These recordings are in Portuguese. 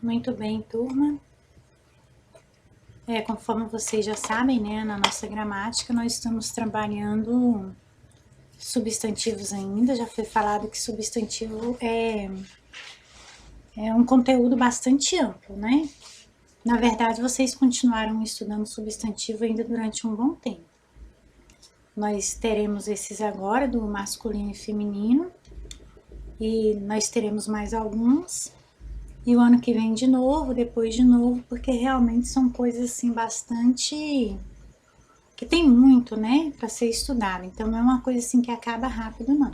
Muito bem, turma. Conforme vocês já sabem, né, na nossa gramática, nós estamos trabalhando substantivos ainda. Já foi falado que substantivo é um conteúdo bastante amplo, né? Na verdade, vocês continuaram estudando substantivo ainda durante um bom tempo. Nós teremos esses agora, do masculino e feminino, e nós teremos mais alguns. E o ano que vem de novo, depois de novo, porque realmente são coisas assim bastante... que tem muito, né, para ser estudado. Então não é uma coisa assim que acaba rápido, não.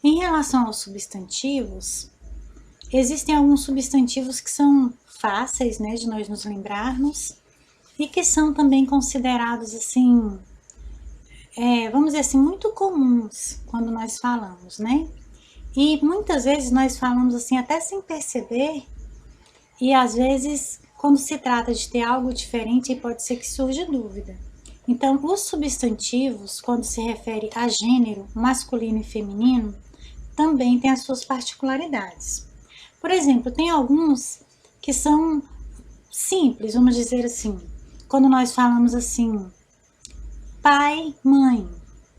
Em relação aos substantivos, existem alguns substantivos que são fáceis, né, de nós nos lembrarmos e que são também considerados assim, vamos dizer assim, muito comuns quando nós falamos, né? E muitas vezes nós falamos assim até sem perceber, e às vezes quando se trata de ter algo diferente pode ser que surja dúvida. Então, os substantivos, quando se refere a gênero masculino e feminino, também tem as suas particularidades. Por exemplo, tem alguns que são simples, vamos dizer assim, quando nós falamos assim, pai, mãe,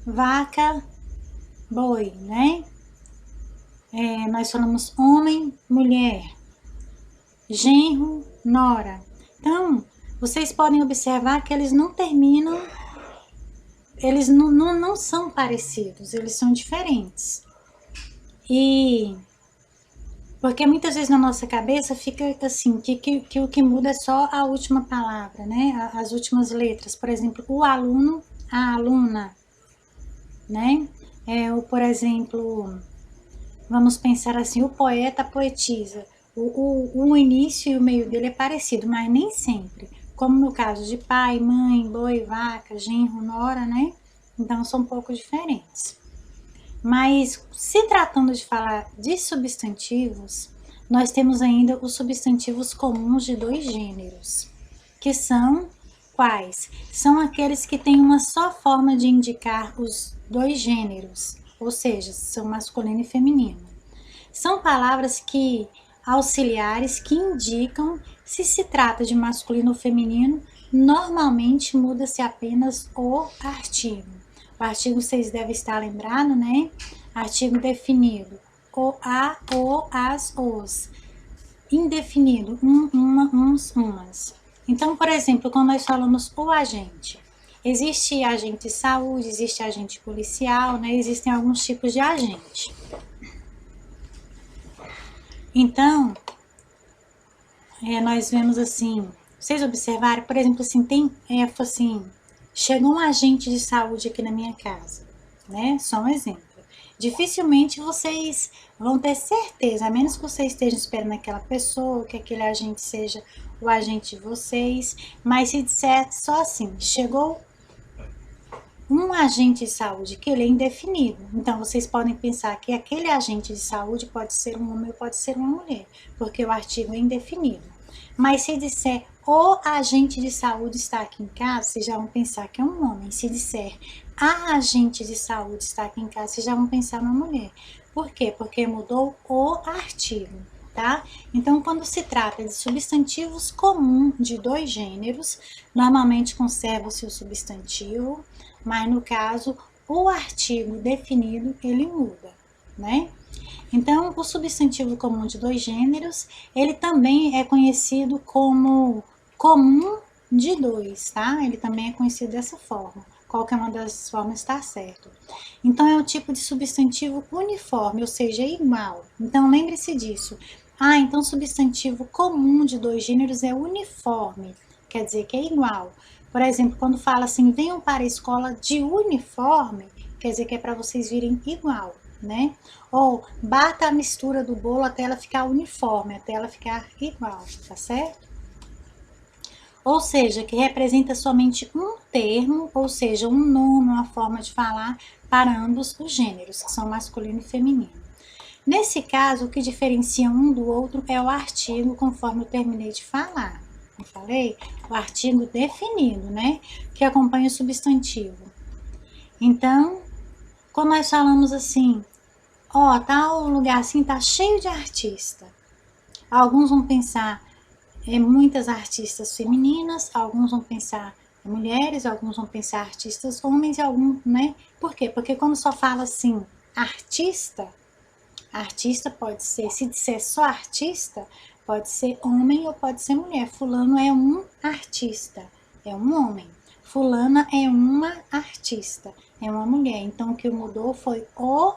vaca, boi, né? Nós falamos homem, mulher, genro, nora. Então, vocês podem observar que eles não terminam, eles não são parecidos, eles são diferentes. E porque muitas vezes na nossa cabeça fica assim, que o que muda é só a última palavra, né? As últimas letras. Por exemplo, o aluno, a aluna, né? Ou, por exemplo, vamos pensar assim, o poeta, a poetisa. O início e o meio dele é parecido, mas nem sempre. Como no caso de pai, mãe, boi, vaca, genro, nora, né? Então são um pouco diferentes. Mas se tratando de falar de substantivos, nós temos ainda os substantivos comuns de dois gêneros, que são quais? São aqueles que têm uma só forma de indicar os dois gêneros, ou seja, são masculino e feminino. São palavras que auxiliares que indicam se se trata de masculino ou feminino, normalmente muda-se apenas o artigo. O artigo vocês devem estar lembrando, né? Artigo definido. O, a, o, as, os. Indefinido. Uma, uns, umas. Então, por exemplo, quando nós falamos o agente, existe agente de saúde, existe agente policial, né? Existem alguns tipos de agente. Então, nós vemos assim, vocês observaram, por exemplo, assim, assim, chegou um agente de saúde aqui na minha casa, né? Só um exemplo. Dificilmente vocês vão ter certeza, a menos que vocês estejam esperando aquela pessoa, que aquele agente seja o agente de vocês, mas se disser só assim, chegou um agente de saúde, que ele é indefinido. Então, vocês podem pensar que aquele agente de saúde pode ser um homem ou pode ser uma mulher, porque o artigo é indefinido. Mas se disser o agente de saúde está aqui em casa, vocês já vão pensar que é um homem. Se disser a agente de saúde está aqui em casa, vocês já vão pensar numa mulher. Por quê? Porque mudou o artigo, tá? Então, quando se trata de substantivos comuns de dois gêneros, normalmente conserva-se o substantivo, mas no caso, o artigo definido, ele muda, né? Então, o substantivo comum de dois gêneros, ele também é conhecido como comum de dois, tá? Ele também é conhecido dessa forma. Qualquer uma das formas está certo. Então, é um tipo de substantivo uniforme, ou seja, igual. Então, lembre-se disso. Então substantivo comum de dois gêneros é uniforme, quer dizer que é igual. Por exemplo, quando fala assim, venham para a escola de uniforme, quer dizer que é para vocês virem igual, né? Ou bata a mistura do bolo até ela ficar uniforme, até ela ficar igual, tá certo? Ou seja, que representa somente um termo, ou seja, um nome, uma forma de falar para ambos os gêneros, que são masculino e feminino. Nesse caso, o que diferencia um do outro é o artigo, conforme eu terminei de falar. Eu falei? O artigo definido, né? Que acompanha o substantivo. Então, quando nós falamos assim, tal lugar assim tá cheio de artista. Alguns vão pensar muitas artistas femininas, alguns vão pensar mulheres, alguns vão pensar artistas homens e alguns, né? Por quê? Porque quando só fala assim, artista pode ser, se disser só artista, pode ser homem ou pode ser mulher. Fulano é um artista, é um homem. Fulana é uma artista, é uma mulher. Então o que mudou foi o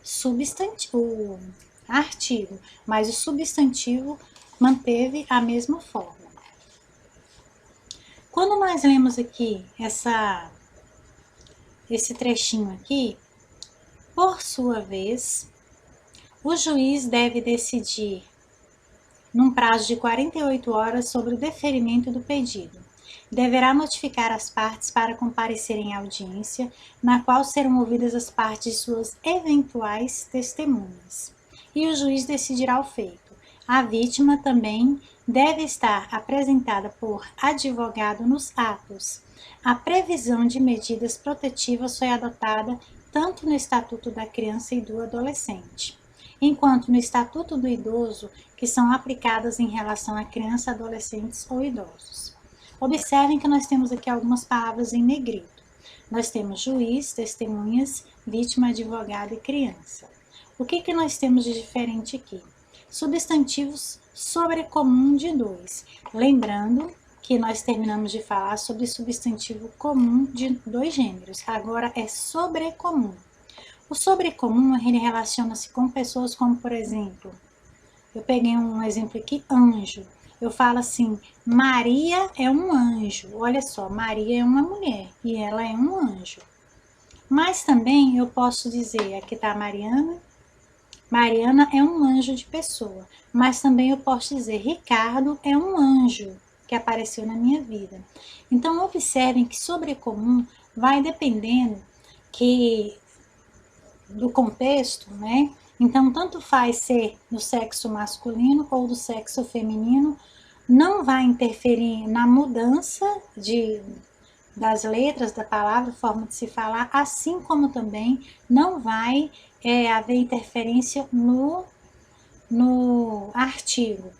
substantivo, o artigo, mas o substantivo manteve a mesma forma. Quando nós lemos aqui esse trechinho aqui, por sua vez, o juiz deve decidir num prazo de 48 horas sobre o deferimento do pedido. Deverá notificar as partes para comparecerem à audiência, na qual serão ouvidas as partes de suas eventuais testemunhas. E o juiz decidirá o feito. A vítima também deve estar apresentada por advogado nos atos. A previsão de medidas protetivas foi adotada tanto no Estatuto da Criança e do Adolescente, enquanto no Estatuto do Idoso, que são aplicadas em relação a crianças, adolescentes ou idosos. Observem que nós temos aqui algumas palavras em negrito. Nós temos juiz, testemunhas, vítima, advogado e criança. O que nós temos de diferente aqui? Substantivos sobrecomum de dois. Lembrando que nós terminamos de falar sobre substantivo comum de dois gêneros. Agora é sobrecomum. O sobrecomum, ele relaciona-se com pessoas como, por exemplo, eu peguei um exemplo aqui, anjo. Eu falo assim, Maria é um anjo. Olha só, Maria é uma mulher e ela é um anjo. Mas também eu posso dizer, aqui está a Mariana. Mariana é um anjo de pessoa. Mas também eu posso dizer, Ricardo é um anjo que apareceu na minha vida. Então, observem que sobrecomum vai dependendo do contexto, né? Então, tanto faz ser do sexo masculino ou do sexo feminino, não vai interferir na mudança das letras da palavra, forma de se falar, assim como também não vai haver interferência no artigo.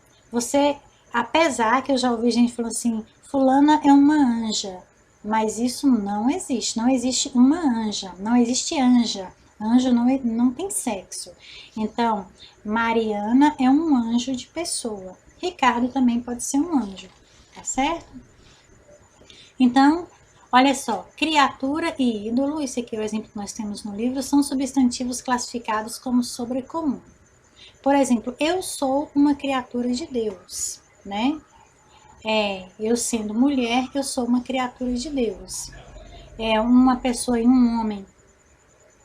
Apesar que eu já ouvi gente falando assim, fulana é uma anja, mas isso não existe uma anja, não existe anja. Anjo não tem sexo. Então, Mariana é um anjo de pessoa. Ricardo também pode ser um anjo, tá certo? Então, olha só, criatura e ídolo, esse aqui é o exemplo que nós temos no livro, são substantivos classificados como sobrecomum. Por exemplo, eu sou uma criatura de Deus, né? Eu sendo mulher, eu sou uma criatura de Deus. Uma pessoa e um homem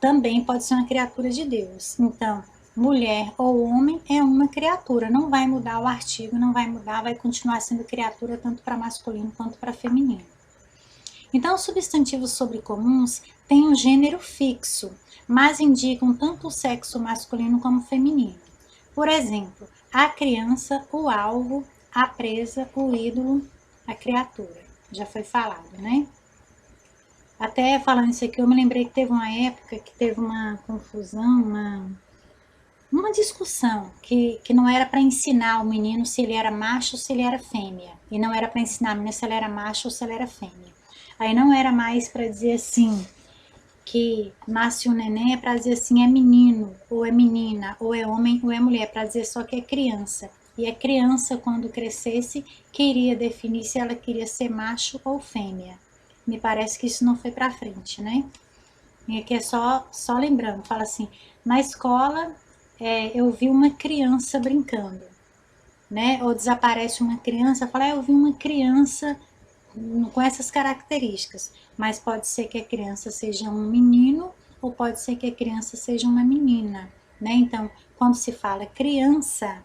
também pode ser uma criatura de Deus. Então, mulher ou homem é uma criatura, não vai mudar o artigo, não vai mudar, vai continuar sendo criatura tanto para masculino quanto para feminino. Então, os substantivos sobrecomuns têm um gênero fixo, mas indicam tanto o sexo masculino como feminino. Por exemplo, a criança, o alvo, a presa, o ídolo, a criatura. Já foi falado, né? Até falando isso aqui, eu me lembrei que teve uma época que teve uma confusão, uma discussão, que não era para ensinar o menino se ele era macho ou se ele era fêmea. E não era para ensinar a menina se ele era macho ou se ele era fêmea. Aí não era mais para dizer assim, que nasce um neném, é para dizer assim, é menino, ou é menina, ou é homem, ou é mulher, para dizer só que é criança. E a criança, quando crescesse, queria definir se ela queria ser macho ou fêmea. Me parece que isso não foi para frente, né? E aqui é só lembrando, fala assim, na escola eu vi uma criança brincando, né? Ou desaparece uma criança, fala, eu vi uma criança com essas características, mas pode ser que a criança seja um menino ou pode ser que a criança seja uma menina, né? Então, quando se fala criança,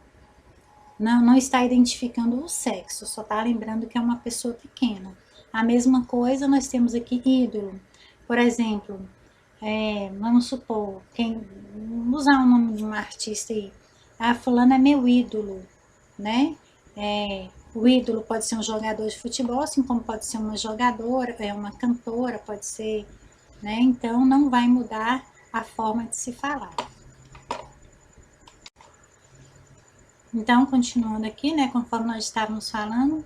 não está identificando o sexo, só está lembrando que é uma pessoa pequena. A mesma coisa nós temos aqui ídolo. Por exemplo, vamos supor, vamos usar o nome de uma artista aí, a fulana é meu ídolo, né? O ídolo pode ser um jogador de futebol, assim como pode ser uma jogadora, uma cantora, pode ser, né? Então não vai mudar a forma de se falar. Então, continuando aqui, né, conforme nós estávamos falando,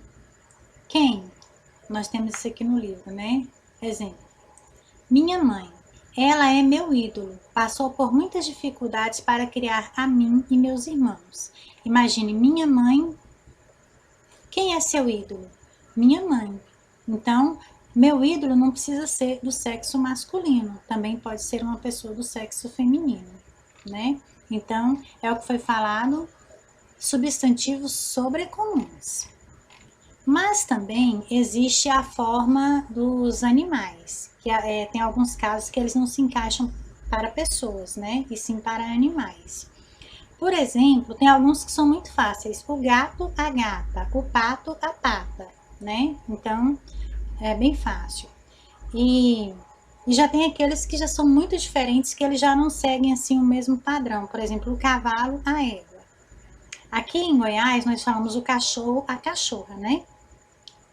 quem? Nós temos isso aqui no livro, né? Exemplo. Minha mãe. Ela é meu ídolo. Passou por muitas dificuldades para criar a mim e meus irmãos. Imagine, minha mãe. Quem é seu ídolo? Minha mãe. Então, meu ídolo não precisa ser do sexo masculino. Também pode ser uma pessoa do sexo feminino, né? Então, é o que foi falado, substantivos sobrecomuns. Mas também existe a forma dos animais, que tem alguns casos que eles não se encaixam para pessoas, né? E sim para animais. Por exemplo, tem alguns que são muito fáceis. O gato, a gata. O pato, a pata, né? Então, é bem fácil. E já tem aqueles que já são muito diferentes, que eles já não seguem assim o mesmo padrão. Por exemplo, o cavalo, a égua. Aqui em Goiás, nós falamos o cachorro, a cachorra, né?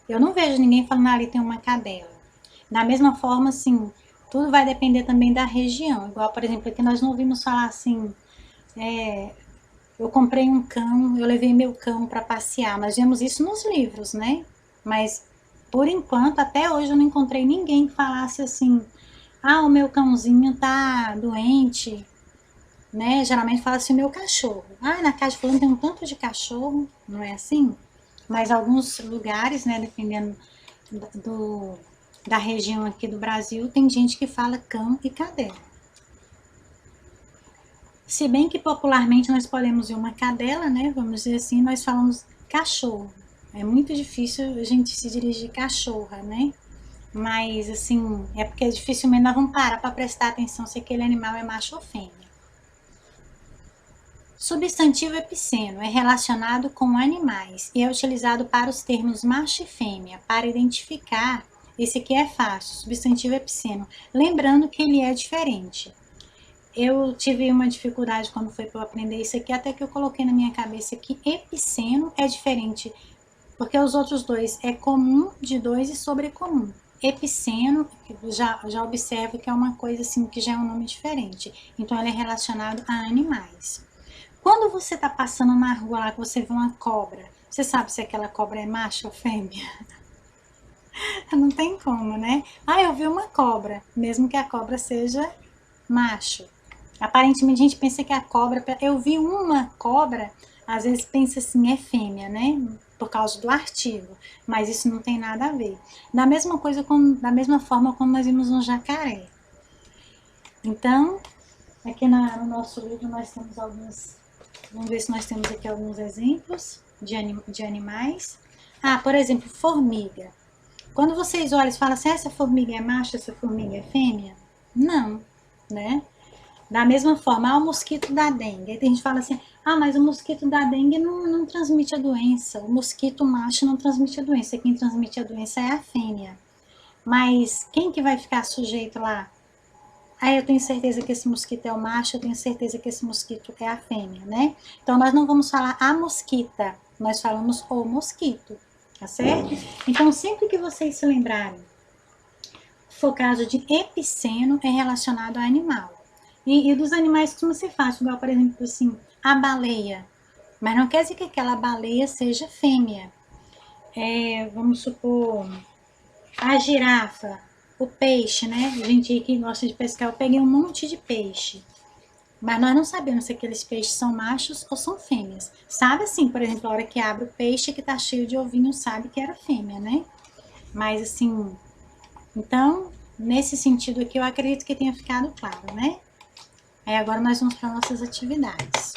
Eu não vejo ninguém falando ali tem uma cadela. Da mesma forma, assim, tudo vai depender também da região. Igual, por exemplo, aqui nós não ouvimos falar assim, eu comprei um cão, eu levei meu cão para passear. Nós vemos isso nos livros, né? Mas, por enquanto, até hoje eu não encontrei ninguém que falasse assim, ah, o meu cãozinho tá doente, né? Geralmente fala assim, o meu cachorro. Ah, na casa de fulano tem um tanto de cachorro, não é assim? Mas alguns lugares, né, dependendo da região aqui do Brasil, tem gente que fala cão e cadela. Se bem que popularmente nós podemos ver uma cadela, né, vamos dizer assim, nós falamos cachorro. É muito difícil a gente se dirigir cachorra, né? Mas, assim, é porque dificilmente nós vamos parar para prestar atenção se aquele animal é macho ou fêmea. Substantivo epiceno é relacionado com animais e é utilizado para os termos macho e fêmea, para identificar, esse aqui é fácil, substantivo epiceno, lembrando que ele é diferente. Eu tive uma dificuldade quando foi para eu aprender isso aqui, até que eu coloquei na minha cabeça que epiceno é diferente, porque os outros dois é comum de dois e sobrecomum. Epiceno, já observo que é uma coisa assim, que já é um nome diferente. Então, ele é relacionado a animais. Quando você tá passando na rua lá, que você vê uma cobra, você sabe se aquela cobra é macho ou fêmea? Não tem como, né? Ah, eu vi uma cobra, mesmo que a cobra seja macho. Aparentemente a gente pensa que a cobra, eu vi uma cobra, às vezes pensa assim, é fêmea, né? Por causa do artigo, mas isso não tem nada a ver. Da mesma da mesma forma como nós vimos no jacaré. Então, aqui no nosso livro nós temos alguns, vamos ver se nós temos aqui alguns exemplos de animais. Ah, por exemplo, formiga. Quando vocês olham e falam assim, essa formiga é macho, essa formiga é fêmea? Não, né? Da mesma forma, o mosquito da dengue. Aí tem gente que fala assim, ah, mas o mosquito da dengue não transmite a doença. O mosquito macho não transmite a doença. Quem transmite a doença é a fêmea. Mas quem que vai ficar sujeito lá? Ah, eu tenho certeza que esse mosquito é o macho, eu tenho certeza que esse mosquito é a fêmea, né? Então, nós não vamos falar a mosquita, nós falamos o mosquito, tá certo? Então, sempre que vocês se lembrarem, for caso de epiceno, é relacionado a animal. E dos animais costuma ser fácil, igual, por exemplo, assim, a baleia. Mas não quer dizer que aquela baleia seja fêmea. Vamos supor, a girafa, o peixe, né? A gente que gosta de pescar, eu peguei um monte de peixe. Mas nós não sabemos se aqueles peixes são machos ou são fêmeas. Sabe assim, por exemplo, a hora que abre o peixe que tá cheio de ovinho, sabe que era fêmea, né? Mas assim, então, nesse sentido aqui, eu acredito que tenha ficado claro, né? Aí agora nós vamos para nossas atividades.